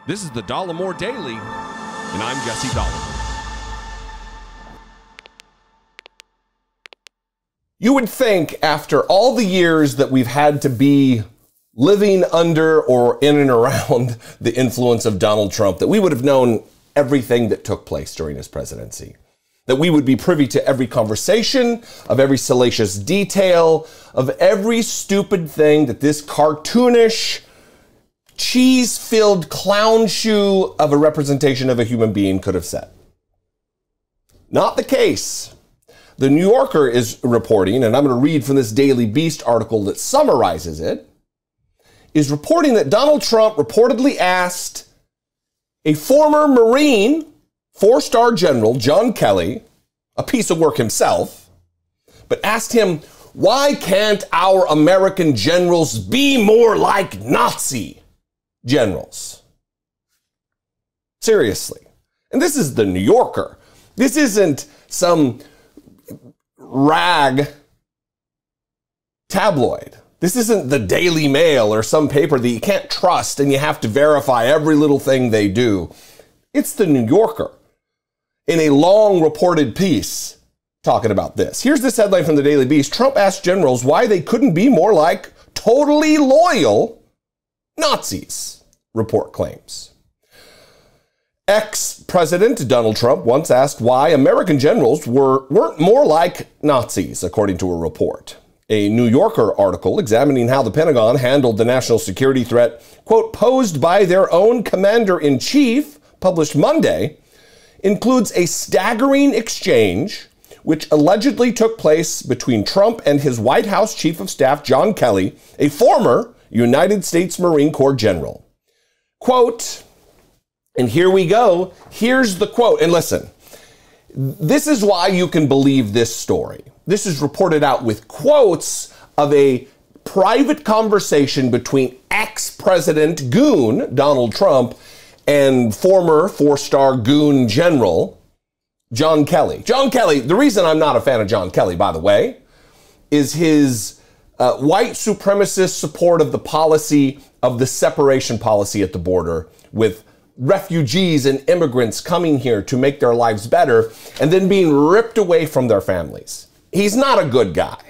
This is the Dollemore Daily, and I'm Jesse Dollemore. You would think after all the years that we've had to be living under or in and around the influence of Donald Trump that we would have known everything that took place during his presidency. That we would be privy to every conversation, of every salacious detail, of every stupid thing that this cartoonish, cheese-filled clown shoe of a representation of a human being could have said. Not the case. The New Yorker is reporting, and I'm going to read from this Daily Beast article that summarizes it, is reporting that Donald Trump reportedly asked a former Marine, four-star general, John Kelly, a piece of work himself, but asked him, why can't our American generals be more like Nazi generals? Seriously. And this is the New Yorker. This isn't some rag tabloid. This isn't the Daily Mail or some paper that you can't trust and you have to verify every little thing they do. It's the New Yorker in a long reported piece talking about this. Here's this headline from the Daily Beast. Trump asked generals why they couldn't be more like totally loyal Nazis, report claims. Ex-President Donald Trump once asked why American generals weren't more like Nazis, according to a report. A New Yorker article examining how the Pentagon handled the national security threat, quote, posed by their own commander-in-chief, published Monday, includes a staggering exchange which allegedly took place between Trump and his White House Chief of Staff, John Kelly, a former United States Marine Corps general. Quote, and here we go. Here's the quote. And listen, this is why you can believe this story. This is reported out with quotes of a private conversation between ex-president goon Donald Trump and former four-star goon general John Kelly. John Kelly, the reason I'm not a fan of John Kelly, by the way, is his white supremacist support of the policy of the separation policy at the border with refugees and immigrants coming here to make their lives better and then being ripped away from their families. He's not a good guy.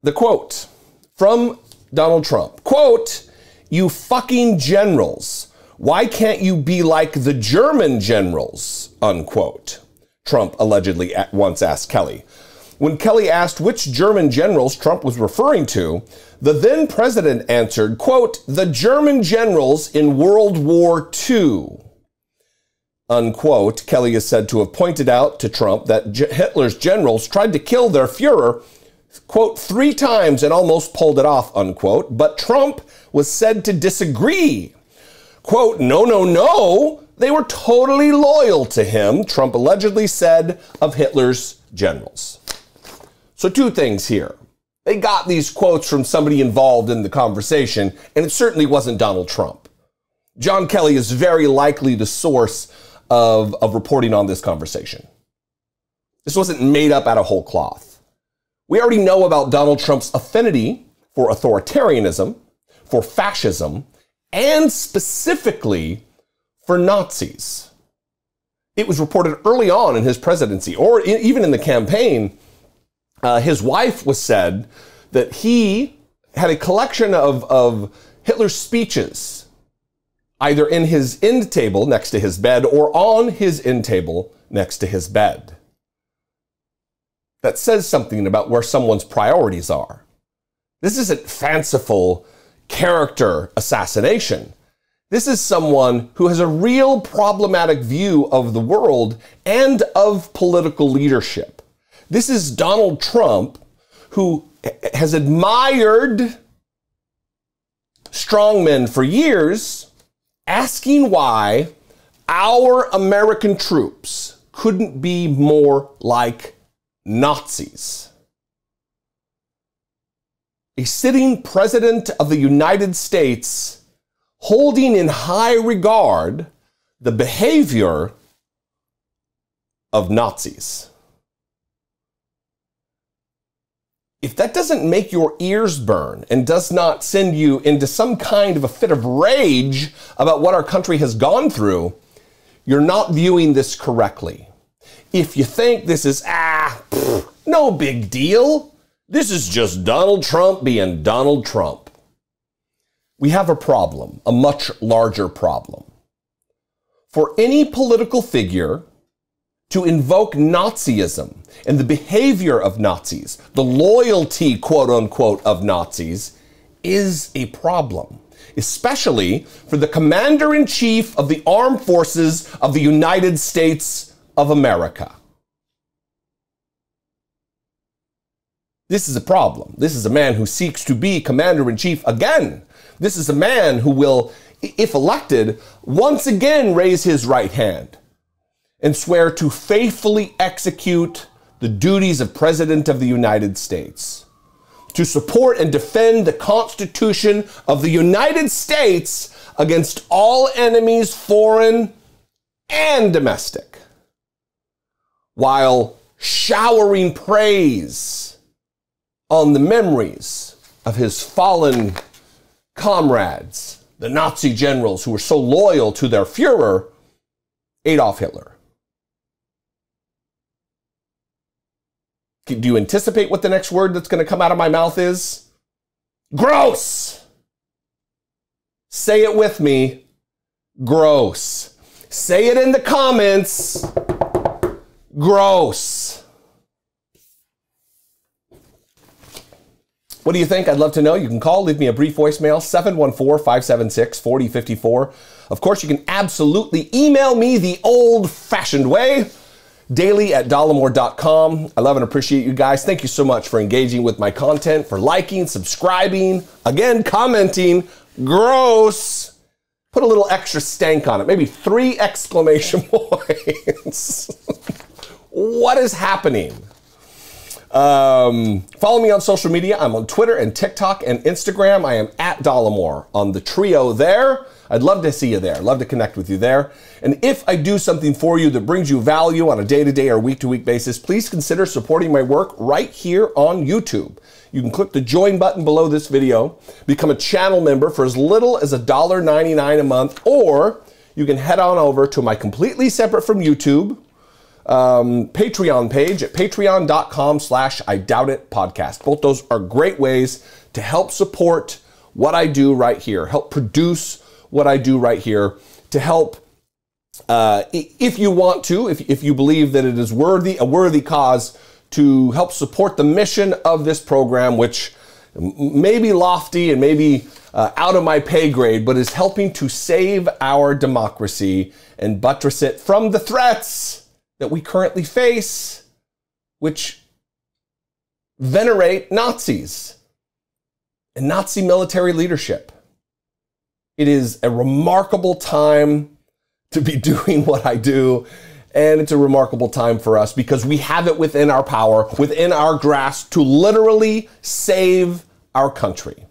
The quote from Donald Trump, quote, you fucking generals, why can't you be like the German generals, unquote, Trump allegedly once asked Kelly. When Kelly asked which German generals Trump was referring to, the then president answered, quote, the German generals in World War II, unquote. Kelly is said to have pointed out to Trump that Hitler's generals tried to kill their Fuhrer, quote, 3 times and almost pulled it off, unquote. But Trump was said to disagree. Quote, no, they were totally loyal to him, Trump allegedly said of Hitler's generals. So 2 things here. They got these quotes from somebody involved in the conversation, and it certainly wasn't Donald Trump. John Kelly is very likely the source of reporting on this conversation. This wasn't made up out of whole cloth. We already know about Donald Trump's affinity for authoritarianism, for fascism, and specifically for Nazis. It was reported early on in his presidency, or even in the campaign. His wife was said that he had a collection of Hitler's speeches, either in his end table next to his bed or on his end table next to his bed. That says something about where someone's priorities are. This isn't fanciful character assassination. This is someone who has a real problematic view of the world and of political leadership. This is Donald Trump, who has admired strongmen for years, asking why our American troops couldn't be more like Nazis. A sitting president of the United States holding in high regard the behavior of Nazis. if that doesn't make your ears burn and does not send you into some kind of a fit of rage about what our country has gone through, you're not viewing this correctly. If you think this is, no big deal, this is just Donald Trump being Donald Trump, we have a problem, a much larger problem. For any political figure to invoke Nazism and the behavior of Nazis, the loyalty, quote unquote, of Nazis, is a problem, especially for the Commander-in-Chief of the Armed Forces of the United States of America. This is a problem. This is a man who seeks to be Commander-in-Chief again. This is a man who will, if elected, once again raise his right hand and swear to faithfully execute the duties of President of the United States, to support and defend the Constitution of the United States against all enemies, foreign and domestic, while showering praise on the memories of his fallen comrades, the Nazi generals who were so loyal to their Führer, Adolf Hitler. Do you anticipate what the next word that's going to come out of my mouth is? Gross! Say it with me. Gross. Say it in the comments. Gross. What do you think? I'd love to know. You can call, leave me a brief voicemail, 714-576-4054. Of course, you can absolutely email me the old-fashioned way, daily@dollemore.com. I love and appreciate you guys. Thank you so much for engaging with my content, for liking, subscribing, again, commenting. Gross. Put a little extra stank on it. Maybe 3 exclamation points. What is happening? Follow me on social media. I'm on Twitter and TikTok and Instagram. I am at Dollemore on the trio there. I'd love to see you there. Love to connect with you there. And if I do something for you that brings you value on a day-to-day or week-to-week basis, please consider supporting my work right here on YouTube. You can click the join button below this video, become a channel member for as little as $1.99 a month, or you can head on over to my completely separate from YouTube Patreon page at patreon.com/IDoubtItPodcast. Both those are great ways to help support what I do right here, help produce what I do right here, to help, if you want to, if you believe that it is a worthy cause, to help support the mission of this program, which may be lofty and maybe out of my pay grade, but is helping to save our democracy and buttress it from the threats that we currently face, which venerate Nazis and Nazi military leadership. It is a remarkable time to be doing what I do, and it's a remarkable time for us because we have it within our power, within our grasp, to literally save our country.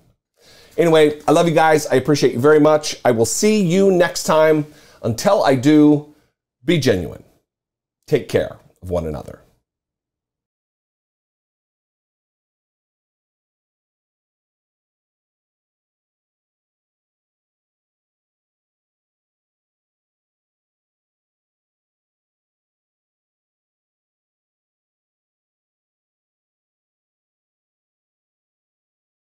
Anyway, I love you guys. I appreciate you very much. I will see you next time. Until I do, be genuine. Take care of one another.